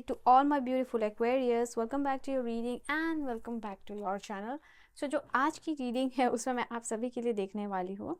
to all my beautiful Aquarius, welcome back to your reading and welcome back to your channel. So जो आज की reading है उसमें मैं आप सभी के लिए देखने वाली हूँ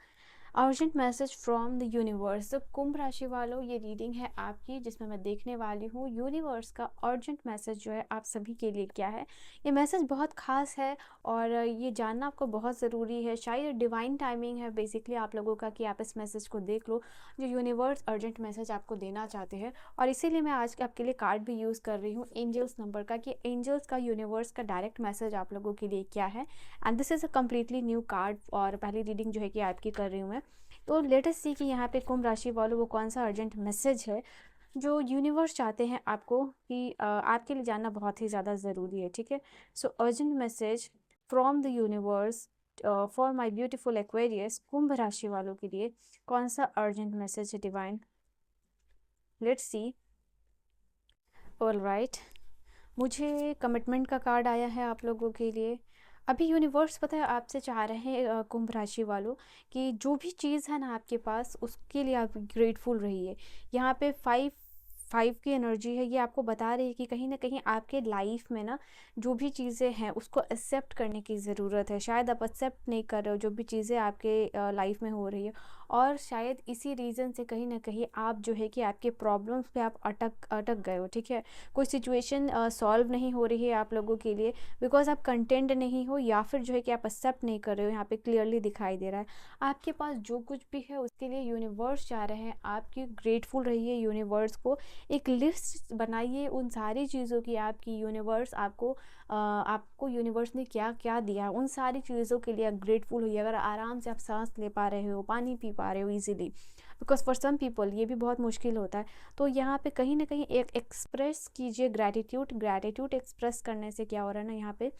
urgent message from the universe. तो कुंभ राशि वालों, ये रीडिंग है आपकी जिसमें मैं देखने वाली हूँ यूनिवर्स का अर्जेंट मैसेज जो है आप सभी के लिए क्या है। ये मैसेज बहुत खास है और ये जानना आपको बहुत ज़रूरी है। शायद डिवाइन टाइमिंग है बेसिकली आप लोगों का कि आप इस मैसेज को देख लो जो यूनिवर्स अर्जेंट मैसेज आपको देना चाहते हैं। और इसीलिए मैं आज आपके लिए कार्ड भी यूज़ कर रही हूँ एंजल्स नंबर का कि एंजल्स का यूनिवर्स का डायरेक्ट मैसेज आप लोगों के लिए क्या है। And this is a completely new card और पहली रीडिंग जो है कि आपकी कर रही हूँ मैं। तो लेटेस्ट सी कि यहाँ पे कुंभ राशि वालों वो कौन सा अर्जेंट मैसेज है जो यूनिवर्स चाहते हैं आपको कि आपके लिए जानना बहुत ही ज़्यादा ज़रूरी है। ठीक है, so urgent message from the universe for my beautiful Aquarius, कुंभ राशि वालों के लिए कौन सा अर्जेंट मैसेज है divine. Let's see. All right, मुझे कमिटमेंट का कार्ड आया है आप लोगों के लिए। अभी यूनिवर्स पता है आपसे चाह रहे हैं कुंभ राशि वालों कि जो भी चीज़ है ना आपके पास उसके लिए आप ग्रेटफुल रहिए। यहाँ पे फाइव की एनर्जी है, ये आपको बता रही है कि कहीं ना कहीं आपके लाइफ में ना जो भी चीज़ें हैं उसको एक्सेप्ट करने की ज़रूरत है। शायद आप एक्सेप्ट नहीं कर रहे हो जो भी चीज़ें आपके लाइफ में हो रही है और शायद इसी रीज़न से कहीं ना कहीं आप जो है कि आपके प्रॉब्लम्स पे आप अटक गए हो। ठीक है, कोई सिचुएशन सॉल्व नहीं हो रही है आप लोगों के लिए बिकॉज आप कंटेंट नहीं हो या फिर जो है कि आप एक्सेप्ट नहीं कर रहे हो। यहाँ पे क्लियरली दिखाई दे रहा है आपके पास जो कुछ भी है उसके लिए यूनिवर्स चाह रहे हैं आपकी ग्रेटफुल रहिए। यूनिवर्स को एक लिस्ट बनाइए उन सारी चीज़ों की आपकी यूनिवर्स आपको यूनिवर्स ने क्या क्या दिया उन सारी चीज़ों के लिए आप ग्रेटफुल होइए। अगर आराम से आप सांस ले पा रहे हो, पानी पी पा रहे हो easily, because for some people ये भी बहुत मुश्किल होता है। तो यहाँ पे कहीं ना कहीं एक एक्सप्रेस कीजिए ग्रैटिट्यूड एक्सप्रेस करने से क्या हो रहा है ना, यहाँ पे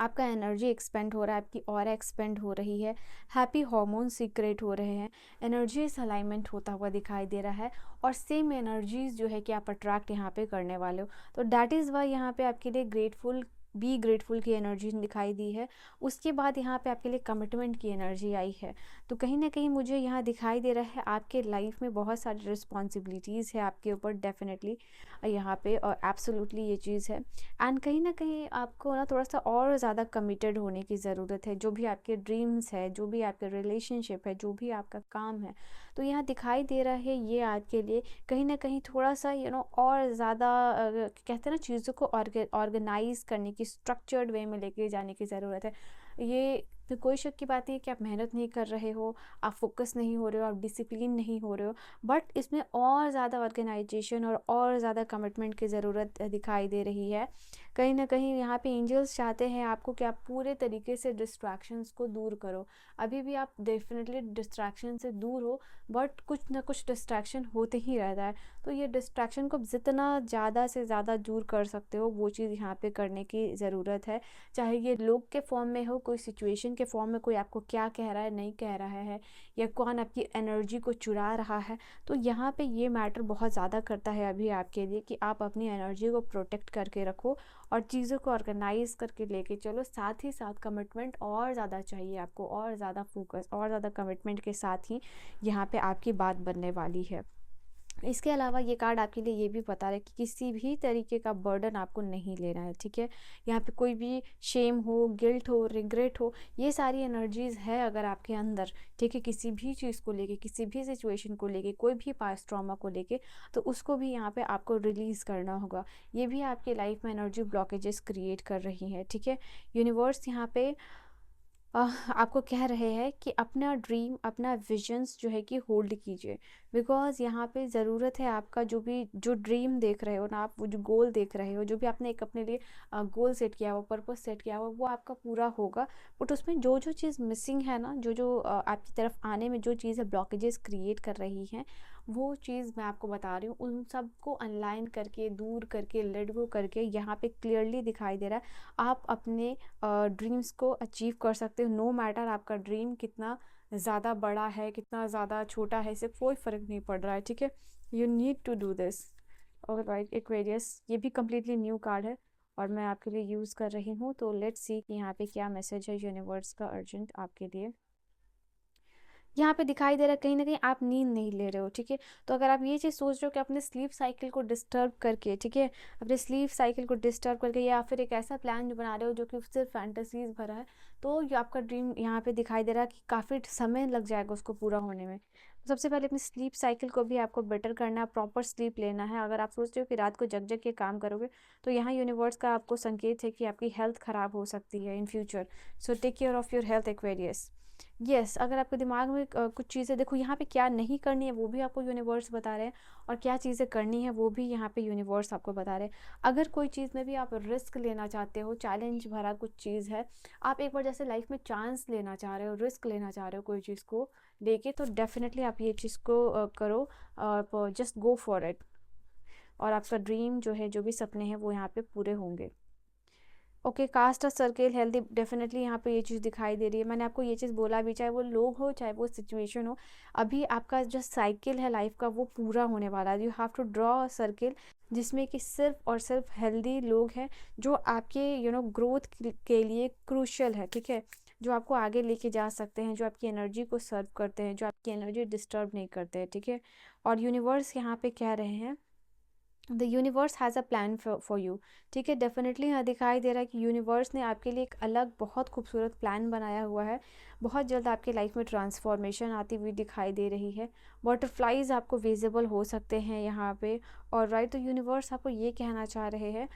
आपका एनर्जी एक्सपेंड हो रहा है, आपकी ऑरा एक्सपेंड हो रही है, हैप्पी हार्मोन सीक्रेट हो रहे हैं, एनर्जीज अलाइनमेंट होता हुआ दिखाई दे रहा है और सेम एनर्जीज जो है कि आप अट्रैक्ट यहाँ पे करने वाले हो। तो डैट इज़ वाई यहाँ पे आपके लिए ग्रेटफुल की एनर्जी दिखाई दी है। उसके बाद यहाँ पे आपके लिए कमिटमेंट की एनर्जी आई है। तो कहीं ना कहीं मुझे यहाँ दिखाई दे रहा है आपके लाइफ में बहुत सारी रिस्पॉन्सिबिलिटीज़ है आपके ऊपर डेफिनेटली यहाँ पे, और एब्सोल्युटली ये चीज़ है। एंड कहीं ना कहीं आपको ना थोड़ा सा और ज़्यादा कमिटेड होने की ज़रूरत है। जो भी आपके ड्रीम्स है, जो भी आपके रिलेशनशिप है, जो भी आपका काम है, तो यहाँ दिखाई दे रहा है ये आपके लिए कहीं ना कहीं थोड़ा सा और ज़्यादा कहते हैं ना चीज़ों को ऑर्गेनाइज करने की स्ट्रक्चर्ड वे में लेके जाने की ज़रूरत है। ये तो कोई शक की बात नहीं है कि आप मेहनत नहीं कर रहे हो, आप फोकस नहीं हो रहे हो, आप डिसिप्लिन नहीं हो रहे हो, बट इसमें और ज़्यादा ऑर्गेनाइजेशन और ज़्यादा कमिटमेंट की ज़रूरत दिखाई दे रही है। कहीं ना कहीं यहाँ पे एंजल्स चाहते हैं आपको कि आप पूरे तरीके से डिस्ट्रैक्शंस को दूर करो। अभी भी आप डेफिनेटली डिस्ट्रैक्शन से दूर हो बट कुछ ना कुछ डिस्ट्रैक्शन होते ही रहता है। तो ये डिस्ट्रैक्शन को जितना ज़्यादा से ज़्यादा दूर कर सकते हो वो चीज़ यहाँ पे करने की ज़रूरत है। चाहे ये लोग के फॉर्म में हो, कोई सिचुएशन के फॉर्म में, कोई आपको क्या कह रहा है नहीं कह रहा है, या कौन आपकी एनर्जी को चुरा रहा है, तो यहाँ पे ये मैटर बहुत ज़्यादा करता है अभी आपके लिए कि आप अपनी एनर्जी को प्रोटेक्ट करके रखो और चीज़ों को ऑर्गेनाइज करके लेके चलो। साथ ही साथ कमिटमेंट और ज़्यादा चाहिए आपको, और ज़्यादा फोकस और ज़्यादा कमिटमेंट के साथ ही यहाँ पे आपकी बात बनने वाली है। इसके अलावा ये कार्ड आपके लिए ये भी बता रहा है कि किसी भी तरीके का बर्डन आपको नहीं लेना है। ठीक है, यहाँ पे कोई भी शेम हो, गिल्ट हो, रिग्रेट हो, ये सारी एनर्जीज है अगर आपके अंदर, ठीक है, किसी भी चीज़ को लेके, किसी भी सिचुएशन को लेके, कोई भी पास्ट ट्रॉमा को लेके, तो उसको भी यहाँ पे आपको रिलीज़ करना होगा। ये भी आपकी लाइफ में एनर्जी ब्लॉकेजेस क्रिएट कर रही हैं। ठीक है, यूनिवर्स यहाँ पे आपको कह रहे हैं कि अपना ड्रीम, अपना विजन्स जो है कि होल्ड कीजिए, बिकॉज़ यहाँ पे ज़रूरत है आपका जो ड्रीम देख रहे हो ना आप, वो जो गोल देख रहे हो, जो भी आपने एक अपने लिए गोल सेट किया हुआ, पर्पस सेट किया हुआ, वो आपका पूरा होगा। बट उसमें जो जो चीज़ मिसिंग है ना, जो आपकी तरफ आने में जो चीज़ें ब्लॉकेजेस क्रिएट कर रही हैं, वो चीज़ मैं आपको बता रही हूँ। उन सब को अनलाइन करके, दूर करके, लेट गो करके यहाँ पे क्लियरली दिखाई दे रहा है आप अपने ड्रीम्स को अचीव कर सकते हो। नो मैटर आपका ड्रीम कितना ज़्यादा बड़ा है, कितना ज़्यादा छोटा है, इससे कोई फ़र्क नहीं पड़ रहा है। ठीक है, you need to do this. और राइट एक्वेरियस, ये भी कम्प्लीटली न्यू कार्ड है और मैं आपके लिए यूज़ कर रही हूँ। तो लेट्स सी कि यहाँ पे क्या मैसेज है यूनिवर्स का अर्जेंट आपके लिए। यहाँ पे दिखाई दे रहा है कहीं ना कहीं आप नींद नहीं ले रहे हो, ठीक है। तो अगर आप ये चीज़ सोच रहे हो कि अपने स्लीप साइकिल को डिस्टर्ब करके, ठीक है, अपने स्लीप साइकिल को डिस्टर्ब करके, या फिर एक ऐसा प्लान जो बना रहे हो जो कि सिर्फ फैंटेसीज भरा है, तो ये आपका ड्रीम यहाँ पे दिखाई दे रहा है कि काफ़ी समय लग जाएगा उसको पूरा होने में। सबसे पहले अपनी स्लीप साइकिल को भी आपको बेटर करना है, प्रॉपर स्लीप लेना है। अगर आप सोचते हो कि रात को जग जग के काम करोगे, तो यहाँ यूनिवर्स का आपको संकेत है कि आपकी हेल्थ ख़राब हो सकती है in future. So take care of your health Aquarius. Yes, अगर आपके दिमाग में कुछ चीज़ें, देखो यहाँ पे क्या नहीं करनी है वो भी आपको यूनिवर्स बता रहे हैं, और क्या चीज़ें करनी है वो भी यहाँ पे यूनिवर्स आपको बता रहे हैं। अगर कोई चीज़ में भी आप रिस्क लेना चाहते हो, चैलेंज भरा कुछ चीज़ है, आप एक बार जैसे लाइफ में चांस लेना चाह रहे हो, रिस्क लेना चाह रहे हो कोई चीज़ को लेके, तो डेफिनेटली आप ये चीज़ को करो, जस्ट गो फॉर इट, और आपका ड्रीम जो है, जो भी सपने हैं वो यहाँ पे पूरे होंगे। Okay, cast a circle healthy, definitely यहाँ पे ये चीज़ दिखाई दे रही है। मैंने आपको ये चीज़ बोला भी, चाहे वो लोग हो चाहे वो सिचुएशन हो, अभी आपका जो साइकिल है लाइफ का वो पूरा होने वाला है। You have to draw a circle जिसमें कि सिर्फ और सिर्फ हेल्दी लोग हैं, जो आपके ग्रोथ के लिए क्रूशियल है, ठीक है, जो आपको आगे लेके जा सकते हैं, जो आपकी एनर्जी को सर्व करते हैं, जो आपकी एनर्जी डिस्टर्ब नहीं करते हैं, ठीक है। और यूनिवर्स यहाँ पे कह रहे हैं, the universe has a plan for you, ठीक है। डेफिनेटली यहाँ दिखाई दे रहा है कि यूनिवर्स ने आपके लिए एक अलग बहुत खूबसूरत प्लान बनाया हुआ है। बहुत जल्द आपकी लाइफ में ट्रांसफॉर्मेशन आती हुई दिखाई दे रही है। बटरफ्लाइज आपको विजिबल हो सकते हैं यहाँ पे, और राइट, तो यूनिवर्स आपको ये कहना चाह रहे हैं।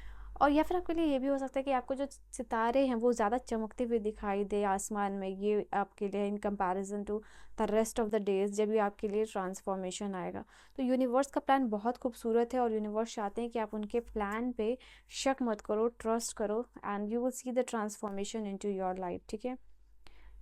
और या फिर आपके लिए ये भी हो सकता है कि आपको जो सितारे हैं वो ज़्यादा चमकते हुए दिखाई दे आसमान में, ये आपके लिए in comparison to the rest of the days, जब भी आपके लिए ट्रांसफॉर्मेशन आएगा। तो यूनिवर्स का प्लान बहुत खूबसूरत है, और यूनिवर्स चाहते हैं कि आप उनके प्लान पे शक मत करो, ट्रस्ट करो, and you will see the transformation into your life, ठीक है।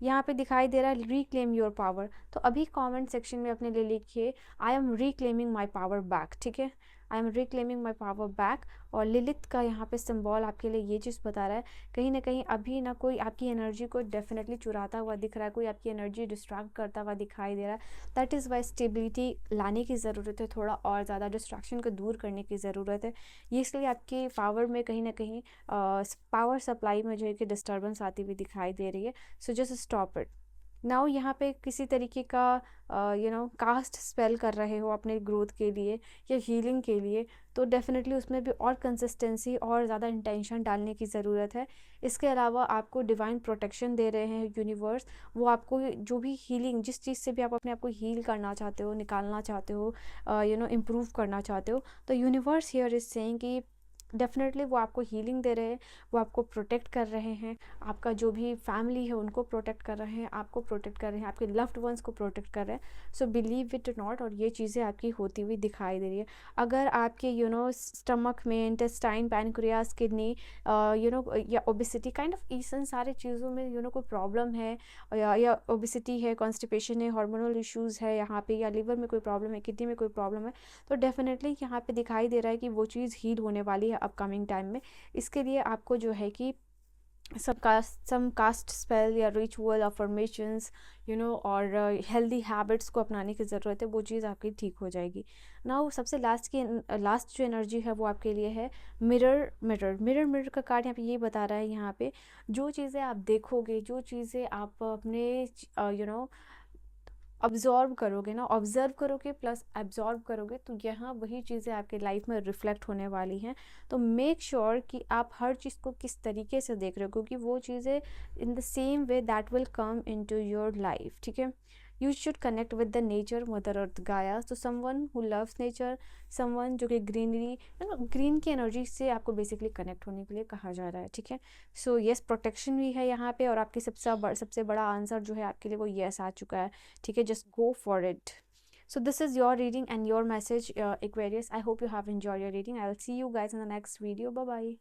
यहाँ पे दिखाई दे रहा है रिक्लेम योर पावर, तो अभी कमेंट सेक्शन में अपने लिए लिखिए I am reclaiming my power back, ठीक है, I am reclaiming my power back. और लिलित का यहाँ पे सिंबल आपके लिए ये चीज़ बता रहा है, कहीं ना कहीं अभी ना कोई आपकी एनर्जी को डेफिनेटली चुराता हुआ दिख रहा है, कोई आपकी एनर्जी डिस्ट्रैक्ट करता हुआ दिखाई दे रहा है। दैट इज़ वाई स्टेबिलिटी लाने की ज़रूरत है, थोड़ा और ज़्यादा डिस्ट्रैक्शन को दूर करने की ज़रूरत है। ये इसलिए आपकी पावर में कहीं ना कहीं पावर सप्लाई में जो है कि डिस्टर्बेंस आती हुई दिखाई दे रही है। So just stop it now. यहाँ पे किसी तरीके का कास्ट स्पेल कर रहे हो अपने ग्रोथ के लिए या हीलिंग के लिए, तो डेफिनेटली उसमें भी और कंसिस्टेंसी और ज़्यादा इंटेंशन डालने की ज़रूरत है। इसके अलावा आपको डिवाइन प्रोटेक्शन दे रहे हैं यूनिवर्स, वो आपको जो भी हीलिंग, जिस चीज़ से भी आप अपने आप को हील करना चाहते हो, निकालना चाहते हो, इम्प्रूव करना चाहते हो, तो यूनिवर्स हियर इज सेइंग कि डेफिनेटली वो आपको हीलिंग दे रहे हैं, वो आपको प्रोटेक्ट कर रहे हैं, आपका जो भी फैमिली है उनको प्रोटेक्ट कर रहे हैं, आपको प्रोटेक्ट कर रहे हैं, आपके लव्ड वंस को प्रोटेक्ट कर रहे हैं। सो बिलीव इट नॉट, और ये चीज़ें आपकी होती हुई दिखाई दे रही है। अगर आपके स्टमक में, इंटेस्टाइन, पैनक्रियास, किडनी, या ओबिसिटी काइंड ऑफ इन सारे चीज़ों में कोई प्रॉब्लम है, या ओबिसिटी है, कॉन्स्टिपेशन है, हार्मोनल इश्यूज़ है यहाँ पे, या लिवर में कोई प्रॉब्लम है, किडनी में कोई प्रॉब्लम है, तो डेफिनेटली यहाँ पे दिखाई दे रहा है कि वो चीज़ हील होने वाली है अपकमिंग टाइम में। इसके लिए आपको जो है कि सम कास्ट स्पेल या रिचुअल अफर्मेशंस और हेल्दी हैबिट्स को अपनाने की ज़रूरत है, वो चीज़ आपकी ठीक हो जाएगी। नाउ सबसे लास्ट जो एनर्जी है वो आपके लिए है मिरर का कार्ड यहाँ पे ये बता रहा है, यहाँ पे जो चीज़ें आप देखोगे, जो चीज़ें आप अपने ऑब्जॉर्व करोगे ना, ऑब्जर्व करोगे प्लस एब्जॉर्व करोगे, तो यहाँ वही चीज़ें आपके लाइफ में रिफ्लेक्ट होने वाली हैं। तो मेक श्योर कि आप हर चीज़ को किस तरीके से देख रहे हो, क्योंकि वो चीज़ें in the same way that will come into your life, ठीक है। You should connect with the nature, mother earth, गाया, तो someone who loves nature, someone जो कि ग्रीनरी, ग्रीन की एनर्जी से आपको बेसिकली कनेक्ट होने के लिए कहा जा रहा है, ठीक है। सो येस, प्रोटेक्शन भी है यहाँ पे, और आपकी सबसे बड़ा आंसर जो है आपके लिए वो येस आ चुका है, ठीक है। just go for it. So this is your reading and your message, Aquarius. I hope you have enjoyed your reading. I'll see you guys in the next video. Bye bye.